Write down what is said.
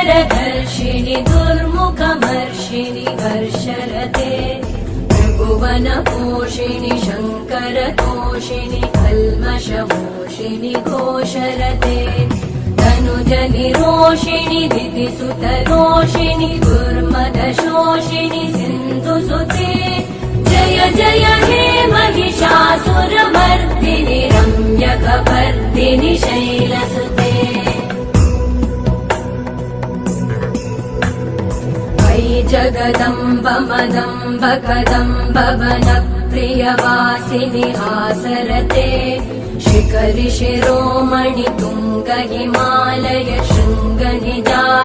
धर्षिणि दुर्मुखमर्षिणि हर्षरते त्रिभुवनपोषिणि शङ्करतोषिणि कल्मषमोषिणि घोषरते तनुजनिरोषिणि दितिसुतरोषिणि दुर्मदशोषिणि सिन्धुसुते जय जय हे महिषासुरमर्दिनि रम्यकपर्दिनि शैलसुते जगदम्ब मदम्ब कदम्ब वनप्रियवासिनि हासरते शिखरि शिरोमणि तुङ्ग हिमालय शृङ्गनिजा